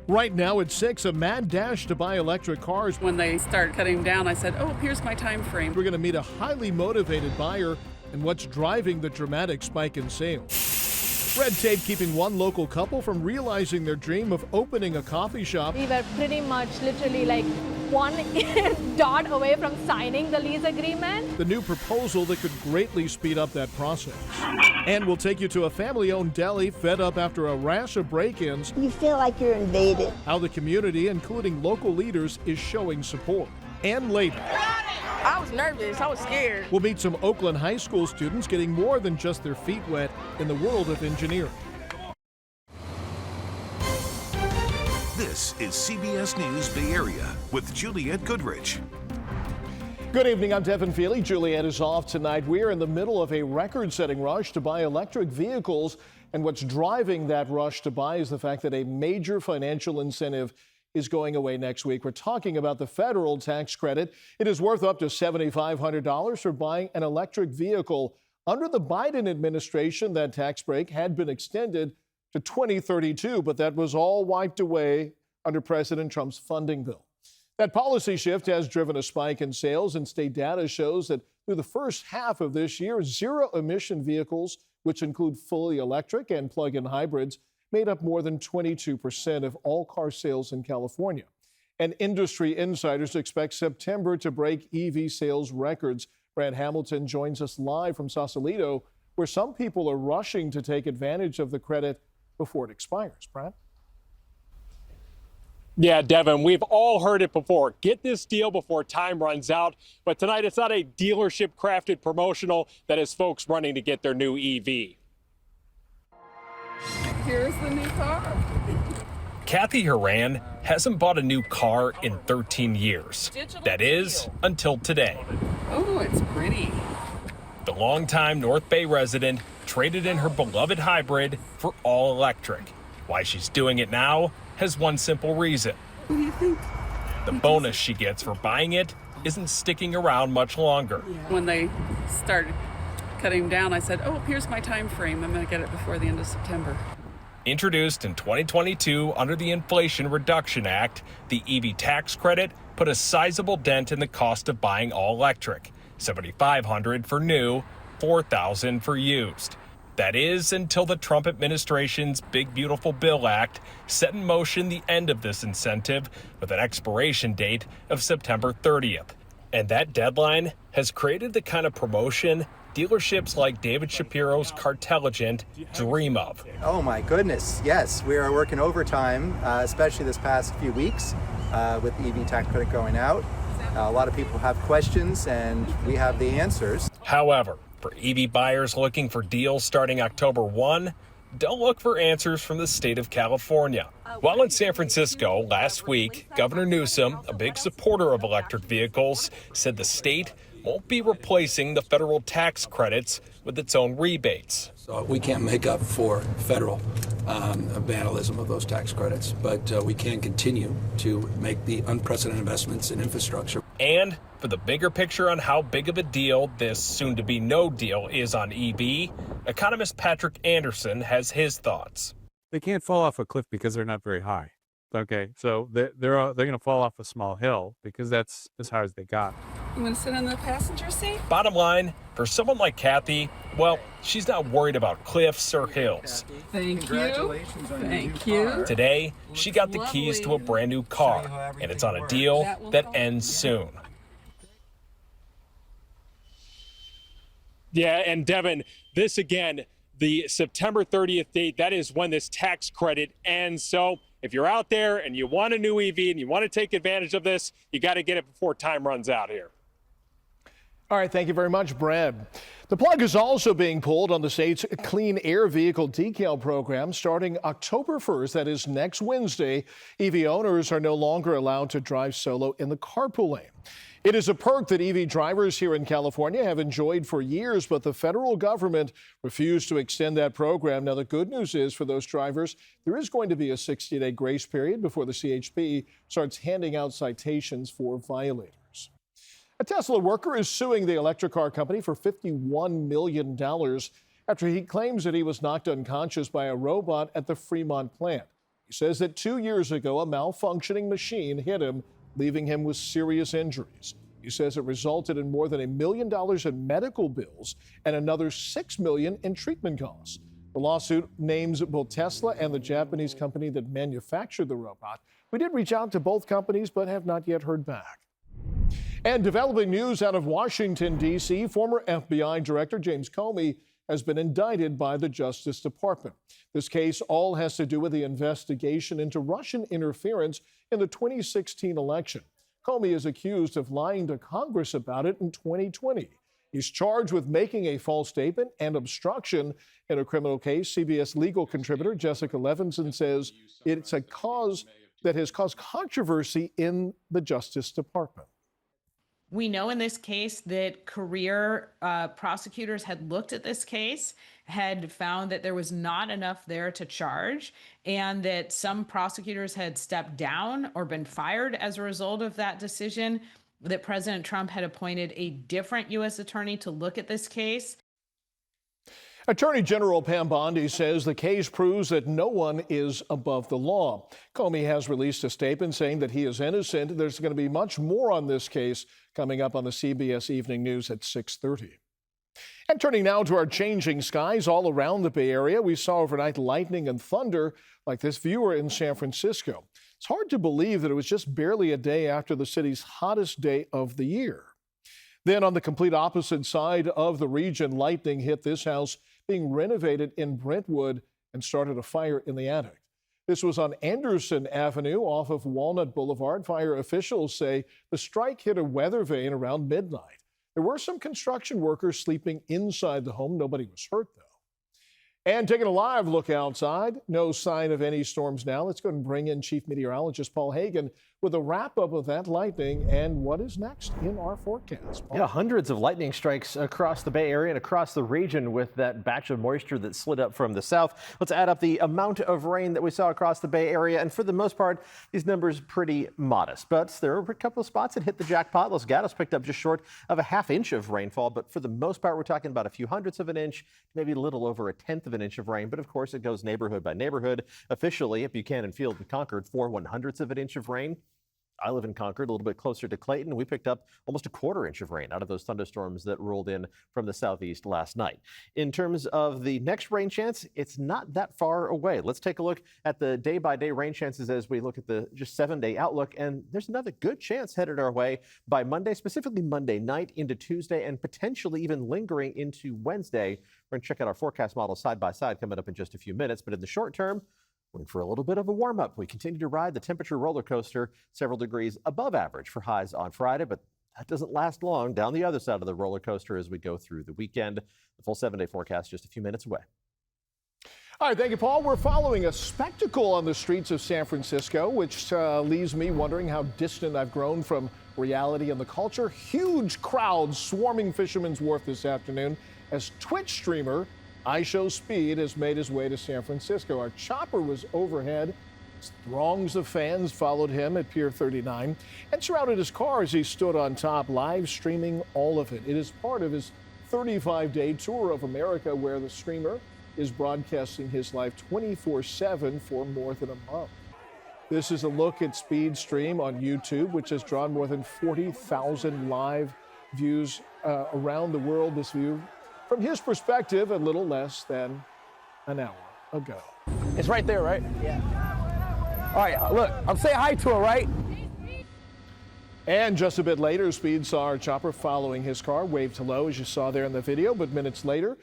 Right now at 6, a mad dash to buy electric cars. When they start cutting down, I said, oh, here's my time frame. We're going to meet a highly motivated buyer and what's driving the dramatic spike in sales. Red tape keeping one local couple from realizing their dream of opening a coffee shop. We were pretty much literally like one dot away from signing the lease agreement. The new proposal that could greatly speed up that process. And we'll take you to a family-owned deli fed up after a rash of break-ins. You feel like you're invaded. How the community, including local leaders, is showing support. And later, I was nervous. I was scared. we'll meet some Oakland high school students getting more than just their feet wet in the world of engineering. This is CBS News Bay Area with Juliette Goodrich. Good evening, I'm Devin Feely. Juliette is off tonight. We're in the middle of a record-setting rush to buy electric vehicles, and what's driving that rush to buy is the fact that a major financial incentive is going away next week. We're talking about the federal tax credit. It is worth up to $7,500 for buying an electric vehicle. Under the Biden administration, that tax break had been extended to 2032, but that was all wiped away under President Trump's funding bill. That policy shift has driven a spike in sales, and state data shows that through the first half of this year, zero-emission vehicles, which include fully electric and plug-in hybrids, made up more than 22% of all car sales in California. And industry insiders expect September to break EV sales records. Brad Hamilton joins us live from Sausalito, where some people are rushing to take advantage of the credit before it expires. Brad? Yeah, Devin, we've all heard it before. Get this deal before time runs out. But tonight, it's not a dealership-crafted promotional that has folks running to get their new EV. Here's the new car. Kathy Horan hasn't bought a new car in 13 years. That is, until today. Oh, it's pretty. The longtime North Bay resident traded in her beloved hybrid for all electric. Why she's doing it now has one simple reason. What do you think? The bonus she gets for buying it isn't sticking around much longer. When they started cutting down, I said, oh, here's my time frame. I'm going to get it before the end of September. Introduced in 2022 under the Inflation Reduction Act, the EV tax credit put a sizable dent in the cost of buying all electric. $7,500 for new, $4,000 for used. That is until the Trump administration's Big Beautiful Bill Act set in motion the end of this incentive with an expiration date of September 30th. And that deadline has created the kind of promotion dealerships like David Shapiro's Cartelligent dream of. Oh my goodness, yes. We are working overtime, especially this past few weeks with the EV tax credit going out. A lot of people have questions and we have the answers. However, for EV buyers looking for deals starting October 1, don't look for answers from the state of California. While in San Francisco last week, Governor Newsom, a big supporter of electric vehicles, said the state won't be replacing the federal tax credits with its own rebates. So we can't make up for federal vandalism of those tax credits, but we can continue to make the unprecedented investments in infrastructure. And for the bigger picture on how big of a deal this soon-to-be no deal is on EV, economist Patrick Anderson has his thoughts. They can't fall off a cliff because they're not very high. Okay, so they're going to fall off a small hill because that's as high as they got. You want to sit in the passenger seat? Bottom line, for someone like Kathy, well, she's not worried about cliffs or hills. Thank you. Thank you. Today, she got the keys to a brand new car, and it's on a deal that ends soon. Yeah, and Devin, this again, the September 30th date, that is when this tax credit ends. So if you're out there and you want a new EV and you want to take advantage of this, you got to get it before time runs out here. All right, thank you very much, Brad. The plug is also being pulled on the state's Clean Air Vehicle Decal program starting October 1st. That is next Wednesday. EV owners are no longer allowed to drive solo in the carpool lane. It is a perk that EV drivers here in California have enjoyed for years, but the federal government refused to extend that program. Now, the good news is for those drivers, there is going to be a 60-day grace period before the CHP starts handing out citations for violators. A Tesla worker is suing the electric car company for $51 million after he claims that he was knocked unconscious by a robot at the Fremont plant. He says that 2 years ago, a malfunctioning machine hit him, leaving him with serious injuries. He says it resulted in more than $1 million in medical bills and another $6 million in treatment costs. The lawsuit names both Tesla and the Japanese company that manufactured the robot. We did reach out to both companies, but have not yet heard back. And developing news out of Washington, D.C., former FBI Director James Comey has been indicted by the Justice Department. This case all has to do with the investigation into Russian interference in the 2016 election. Comey is accused of lying to Congress about it in 2020. He's charged with making a false statement and obstruction in a criminal case. CBS legal contributor Jessica Levinson says it's a cause that has caused controversy in the Justice Department. We know in this case that career prosecutors had looked at this case, had found that there was not enough there to charge, and that some prosecutors had stepped down or been fired as a result of that decision, that President Trump had appointed a different U.S. attorney to look at this case. Attorney General Pam Bondi says the case proves that no one is above the law. Comey has released a statement saying that he is innocent. There's going to be much more on this case coming up on the CBS Evening News at 6:30. And turning now to our changing skies all around the Bay Area, we saw overnight lightning and thunder like this viewer in San Francisco. It's hard to believe that it was just barely a day after the city's hottest day of the year. Then on the complete opposite side of the region, lightning hit this house being renovated in Brentwood and started a fire in the attic. This was on Anderson Avenue off of Walnut Boulevard. Fire officials say the strike hit a weather vane around midnight. There were some construction workers sleeping inside the home. Nobody was hurt, though. And taking a live look outside, no sign of any storms now. Let's go and bring in Chief Meteorologist Paul Hagan with a wrap-up of that lightning and what is next in our forecast. Paul? Yeah, hundreds of lightning strikes across the Bay Area and across the region with that batch of moisture that slid up from the south. Let's add up the amount of rain that we saw across the Bay Area, and for the most part, these numbers pretty modest. But there were a couple of spots that hit the jackpot. Los Gatos picked up just short of a ½ inch of rainfall, but for the most part, we're talking about a few hundredths of an inch, maybe a little over a tenth of an inch of rain. But of course, it goes neighborhood by neighborhood. Officially, at Buchanan Field in Concord, 4/100ths of an inch of rain. I live in Concord, a little bit closer to Clayton. We picked up almost a ½ inch of rain out of those thunderstorms that rolled in from the southeast last night. In terms of the next rain chance, it's not that far away. Let's take a look at the day-by-day rain chances as we look at the just 7-day outlook. And there's another good chance headed our way by Monday, specifically Monday night into Tuesday, and potentially even lingering into Wednesday. We're going to check out our forecast model side by side coming up in just a few minutes. But in the short term, we're in for a little bit of a warm-up. We continue to ride the temperature roller coaster, several degrees above average for highs on Friday, but that doesn't last long down the other side of the roller coaster as we go through the weekend. The full 7-day forecast just a few minutes away. All right, thank you, Paul. We're following a spectacle on the streets of San Francisco, which leaves me wondering how distant I've grown from reality and the culture. Huge crowds swarming Fisherman's Wharf this afternoon as Twitch streamer IShowSpeed has made his way to San Francisco. Our chopper was overhead. Throngs of fans followed him at Pier 39 and surrounded his car as he stood on top, live streaming all of it. It is part of his 35-day tour of America, where the streamer is broadcasting his life 24/7 for more than a month. This is a look at Speed's stream on YouTube, which has drawn more than 40,000 live views around the world. This view, from his perspective, a little less than an hour ago. It's right there, right? Yeah. All right, look, I'm saying hi to her, right? And just a bit later, Speed saw our chopper following his car, waved hello, as you saw there in the video. But minutes later,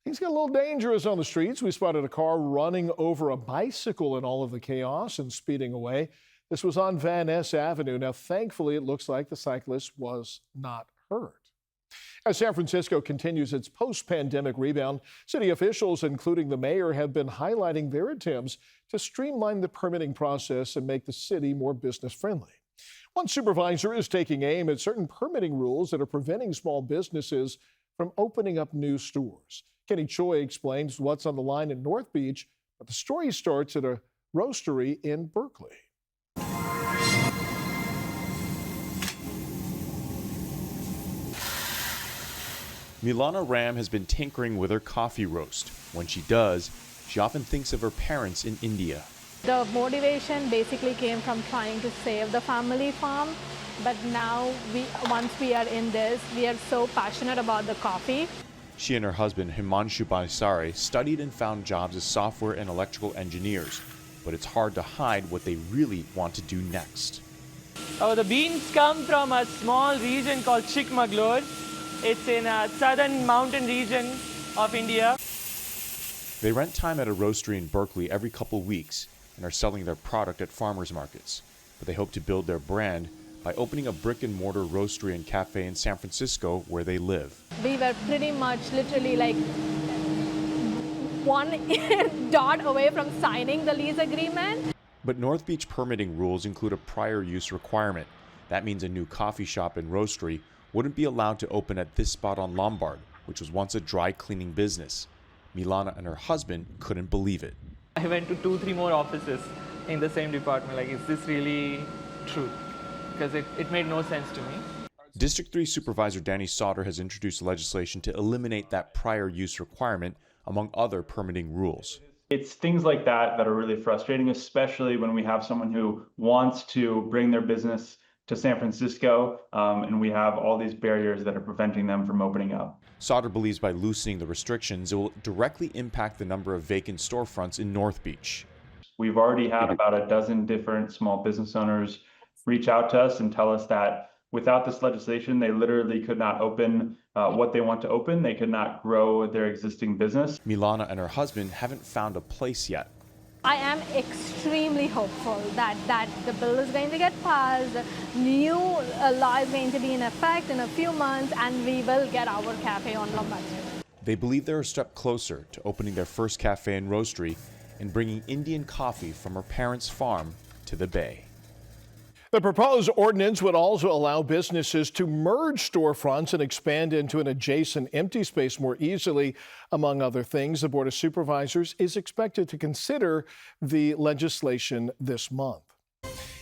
things got a little dangerous on the streets. We spotted a car running over a bicycle in all of the chaos and speeding away. This was on Van Ness Avenue. Now, thankfully, it looks like the cyclist was not hurt. As San Francisco continues its post-pandemic rebound, city officials, including the mayor, have been highlighting their attempts to streamline the permitting process and make the city more business-friendly. One supervisor is taking aim at certain permitting rules that are preventing small businesses from opening up new stores. Kenny Choi explains what's on the line in North Beach, but the story starts at a roastery in Berkeley. Milana Ram has been tinkering with her coffee roast. When she does, she often thinks of her parents in India. The motivation basically came from trying to save the family farm. But now, once we are in this, we are so passionate about the coffee. She and her husband, Himanshu Baisare, studied and found jobs as software and electrical engineers, but it's hard to hide what they really want to do next. The beans come from a small region called Chikmagalur. It's in a southern mountain region of India. They rent time at a roastery in Berkeley every couple weeks and are selling their product at farmers markets, but they hope to build their brand by opening a brick-and-mortar roastery and cafe in San Francisco where they live. We were pretty much literally like one dot away from signing the lease agreement. But North Beach permitting rules include a prior use requirement. That means a new coffee shop and roastery wouldn't be allowed to open at this spot on Lombard, which was once a dry cleaning business. Milana and her husband couldn't believe it. I went to 2-3 more offices in the same department. Like, is this really true? Because it made no sense to me. District 3 Supervisor Danny Sauter has introduced legislation to eliminate that prior use requirement, among other permitting rules. It's things like that that are really frustrating, especially when we have someone who wants to bring their business to San Francisco, and we have all these barriers that are preventing them from opening up. Sauter believes by loosening the restrictions, it will directly impact the number of vacant storefronts in North Beach. We've already had about a dozen different small business owners reach out to us and tell us that without this legislation, they literally could not open what they want to open. They could not grow their existing business. Milana and her husband haven't found a place yet. I am extremely hopeful that the bill is going to get passed, new law is going to be in effect in a few months, and we will get our cafe on Lombard Street. They believe they're a step closer to opening their first cafe and roastery and bringing Indian coffee from her parents' farm to the Bay. The proposed ordinance would also allow businesses to merge storefronts and expand into an adjacent empty space more easily. Among other things, the Board of Supervisors is expected to consider the legislation this month.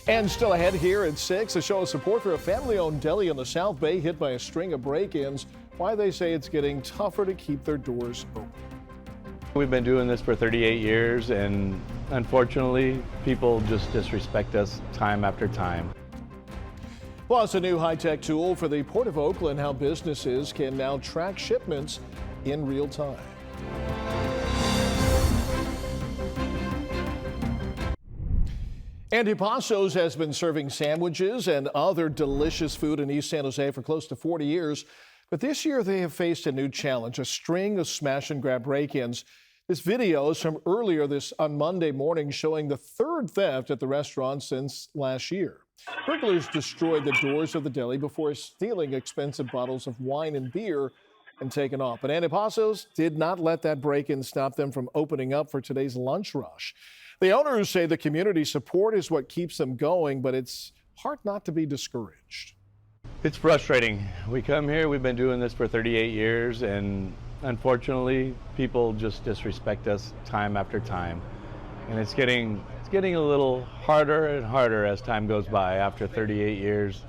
And still ahead here at 6, a show of support for a family-owned deli in the South Bay hit by a string of break-ins. Why they say it's getting tougher to keep their doors open. We've been doing this for 38 years, and unfortunately, people just disrespect us time after time. Plus, a new high-tech tool for the Port of Oakland, how businesses can now track shipments in real time. Antipasto's has been serving sandwiches and other delicious food in East San Jose for close to 40 years. But this year, they have faced a new challenge, a string of smash-and-grab break-ins. This video is from earlier on Monday morning, showing the third theft at the restaurant since last year. Burglars destroyed the doors of the deli before stealing expensive bottles of wine and beer and taking off. But Antipasto's did not let that break-in stop them from opening up for today's lunch rush. The owners say the community support is what keeps them going, but it's hard not to be discouraged. It's frustrating. We come here, we've been doing this for 38 years, and unfortunately, people just disrespect us time after time. And it's getting a little harder and harder as time goes by. After 38 years,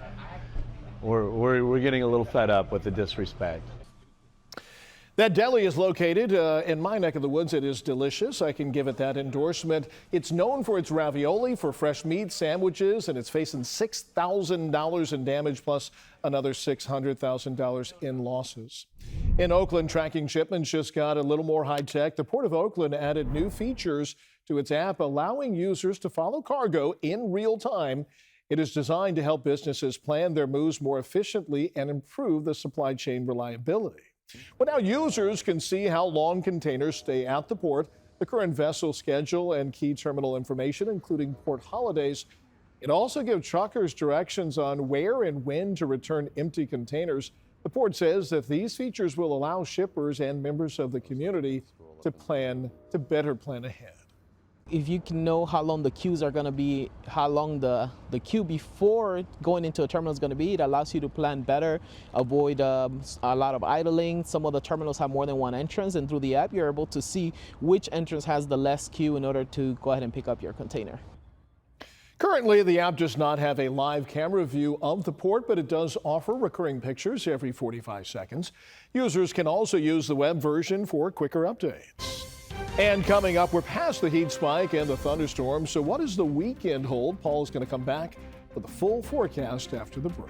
we're getting a little fed up with the disrespect. That deli is located in my neck of the woods. It is delicious. I can give it that endorsement. It's known for its ravioli, for fresh meat sandwiches, and it's facing $6,000 in damage plus another $600,000 in losses. In Oakland, tracking shipments just got a little more high tech. The Port of Oakland added new features to its app, allowing users to follow cargo in real time. It is designed to help businesses plan their moves more efficiently and improve the supply chain reliability. Well, now users can see how long containers stay at the port, the current vessel schedule, and key terminal information, including port holidays. It also gives truckers directions on where and when to return empty containers. The port says that these features will allow shippers and members of the community to better plan ahead. If you can know how long the queues are going to be, how long the queue before going into a terminal is going to be, it allows you to plan better, avoid a lot of idling. Some of the terminals have more than one entrance, and through the app, you're able to see which entrance has the less queue in order to go ahead and pick up your container. Currently, the app does not have a live camera view of the port, but it does offer recurring pictures every 45 seconds. Users can also use the web version for quicker updates. And coming up, we're past the heat spike and the thunderstorm. So what does the weekend hold? Paul's going to come back with a full forecast after the break.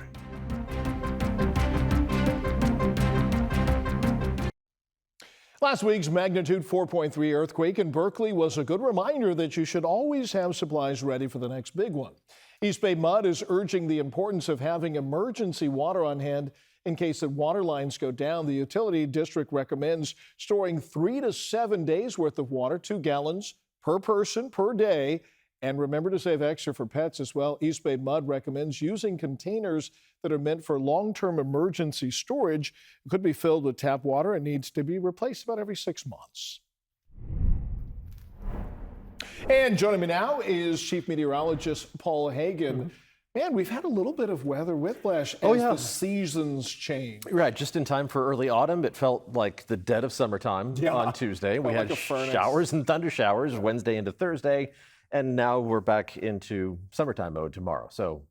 Last week's magnitude 4.3 earthquake in Berkeley was a good reminder that you should always have supplies ready for the next big one. East Bay Mud is urging the importance of having emergency water on hand in case the water lines go down. The utility district recommends storing 3 to 7 days worth of water, 2 gallons per person per day. And remember to save extra for pets as well. East Bay Mud recommends using containers that are meant for long-term emergency storage. It could be filled with tap water and needs to be replaced about every 6 months. And joining me now is Chief Meteorologist Paul Hagan. Man, we've had a little bit of weather whiplash as the seasons change. Right, just in time for early autumn. It felt like the dead of summertime on Tuesday. We had showers and thunder showers Wednesday into Thursday, and now we're back into summertime mode tomorrow. So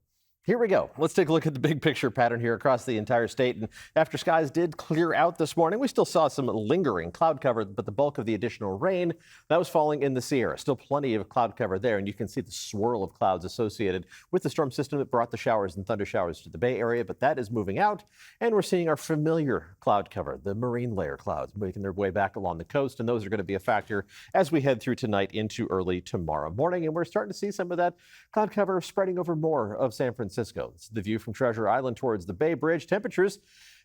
here we go. Let's take a look at the big picture pattern here across the entire state. And after skies did clear out this morning, we still saw some lingering cloud cover, but the bulk of the additional rain that was falling in the Sierra. Still plenty of cloud cover there, and you can see the swirl of clouds associated with the storm system that brought the showers and thunder showers to the Bay Area, but that is moving out, and we're seeing our familiar cloud cover, the marine layer clouds, making their way back along the coast, and those are going to be a factor as we head through tonight into early tomorrow morning, and we're starting to see some of that cloud cover spreading over more of San Francisco. This is the view from Treasure Island towards the Bay Bridge. Temperatures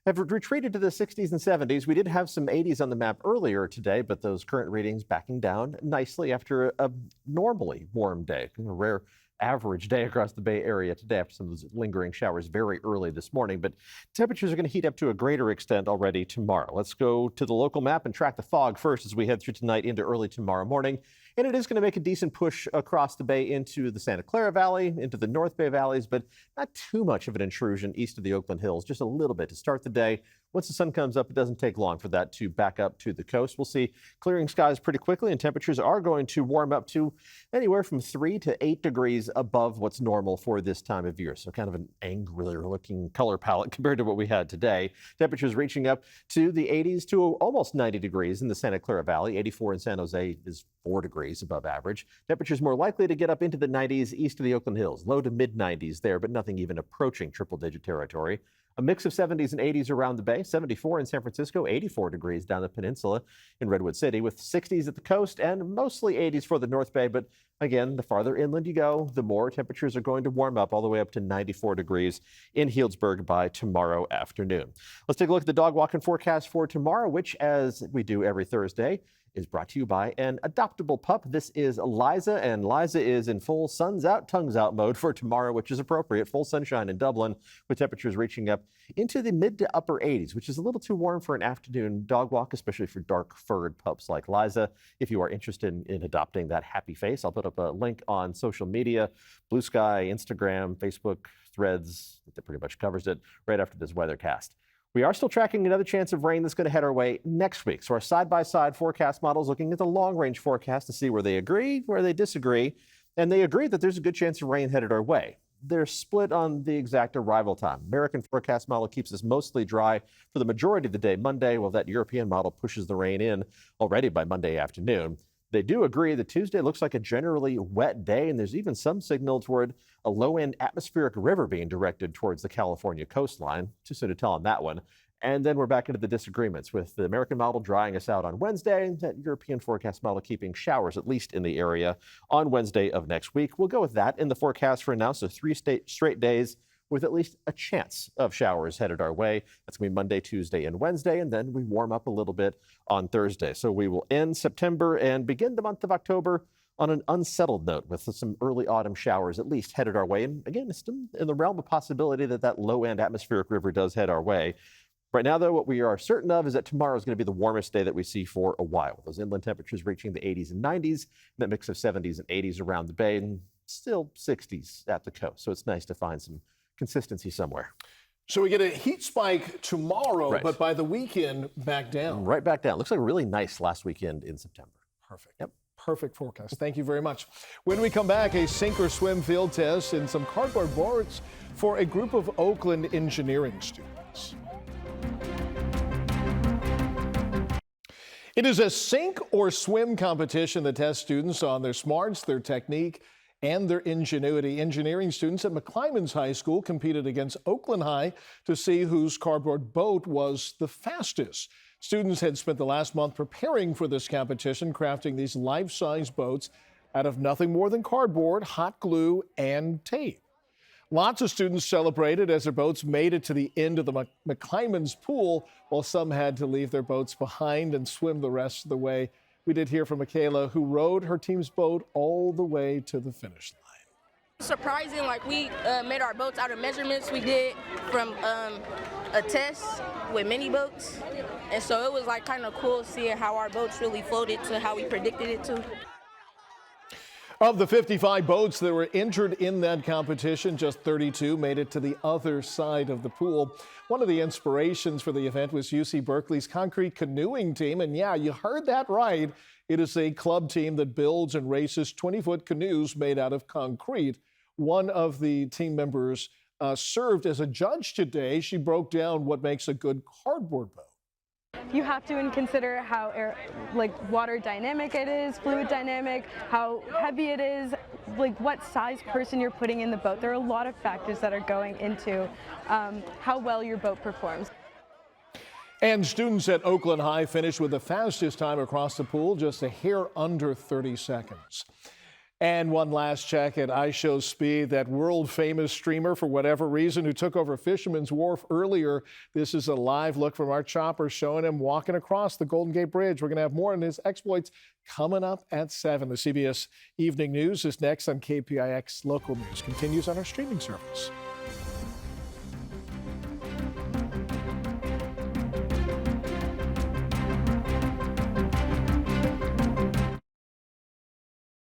have retreated to the 60s and 70s. We did have some 80s on the map earlier today, but those current readings backing down nicely after a normally warm day, a rare average day across the Bay Area today after some of those lingering showers very early this morning. But temperatures are going to heat up to a greater extent already tomorrow. Let's go to the local map and track the fog first as we head through tonight into early tomorrow morning. And it is going to make a decent push across the bay into the Santa Clara Valley, into the North Bay valleys, but not too much of an intrusion east of the Oakland Hills, just a little bit to start the day. Once the sun comes up, it doesn't take long for that to back up to the coast. We'll see clearing skies pretty quickly, and temperatures are going to warm up to anywhere from 3 to 8 degrees above what's normal for this time of year. So kind of an angrier looking color palette compared to what we had today. Temperatures reaching up to the 80s to almost 90 degrees in the Santa Clara Valley. 84 in San Jose is 4 degrees above average. Temperatures more likely to get up into the 90s east of the Oakland Hills. Low to mid 90s there, but nothing even approaching triple-digit territory. A mix of 70s and 80s around the bay, 74 in San Francisco, 84 degrees down the peninsula in Redwood City, with 60s at the coast and mostly 80s for the North Bay. But again, the farther inland you go, the more temperatures are going to warm up all the way up to 94 degrees in Healdsburg by tomorrow afternoon. Let's take a look at the dog walking forecast for tomorrow, which, as we do every Thursday, is brought to you by an adoptable pup. This is Liza, and Liza is in full suns out, tongues out mode for tomorrow, which is appropriate. Full sunshine in Dublin with temperatures reaching up into the mid to upper 80s, which is a little too warm for an afternoon dog walk, especially for dark furred pups like Liza. If you are interested in adopting that happy face, I'll put up a link on social media, Blue Sky, Instagram, Facebook, Threads. That pretty much covers it right after this weathercast. We are still tracking another chance of rain that's going to head our way next week. So our side-by-side forecast models looking at the long-range forecast to see where they agree, where they disagree. And they agree that there's a good chance of rain headed our way. They're split on the exact arrival time. American forecast model keeps us mostly dry for the majority of the day Monday, while that European model pushes the rain in already by Monday afternoon. They do agree that Tuesday looks like a generally wet day, and there's even some signal toward a low-end atmospheric river being directed towards the California coastline. Too soon to tell on that one. And then we're back into the disagreements, with the American model drying us out on Wednesday, that European forecast model keeping showers at least in the area on Wednesday of next week. We'll go with that in the forecast for now, so 3 straight days with at least a chance of showers headed our way. That's going to be Monday, Tuesday, and Wednesday, and then we warm up a little bit on Thursday. So we will end September and begin the month of October on an unsettled note with some early autumn showers at least headed our way. And again, it's still in the realm of possibility that that low-end atmospheric river does head our way. Right now, though, what we are certain of is that tomorrow is going to be the warmest day that we see for a while. Those inland temperatures reaching the 80s and 90s, and that mix of 70s and 80s around the bay, and still 60s at the coast. So it's nice to find some consistency somewhere. So we get a heat spike tomorrow, but by the weekend, back down. Right back down. Looks like really nice last weekend in September. Perfect. Yep. Perfect forecast. Thank you very much. When we come back, a sink or swim field test and some cardboard boards for a group of Oakland engineering students. It is a sink or swim competition that tests students on their smarts, their technique, and their ingenuity. Engineering students at McClymonds High School competed against Oakland High to see whose cardboard boat was the fastest. Students had spent the last month preparing for this competition, crafting these life-size boats out of nothing more than cardboard, hot glue, and tape. Lots of students celebrated as their boats made it to the end of the McClymonds pool, while some had to leave their boats behind and swim the rest of the way. We did hear from Michaela, who rowed her team's boat all the way to the finish line. Surprising, like we made our boats out of measurements we did from a test with mini boats. And so it was like kind of cool seeing how our boats really floated to how we predicted it to. Of the 55 boats that were entered in that competition, just 32 made it to the other side of the pool. One of the inspirations for the event was UC Berkeley's concrete canoeing team. And yeah, you heard that right. It is a club team that builds and races 20-foot canoes made out of concrete. One of the team members served as a judge today. She broke down what makes a good cardboard boat. You have to consider how water dynamic it is, fluid dynamic, how heavy it is, like what size person you're putting in the boat. There are a lot of factors that are going into how well your boat performs. And students at Oakland High finished with the fastest time across the pool, just a hair under 30 seconds. And one last check at IShowSpeed, that world-famous streamer, for whatever reason, who took over Fisherman's Wharf earlier. This is a live look from our chopper showing him walking across the Golden Gate Bridge. We're going to have more on his exploits coming up at 7. The CBS Evening News is next on KPIX. Local news continues on our streaming service.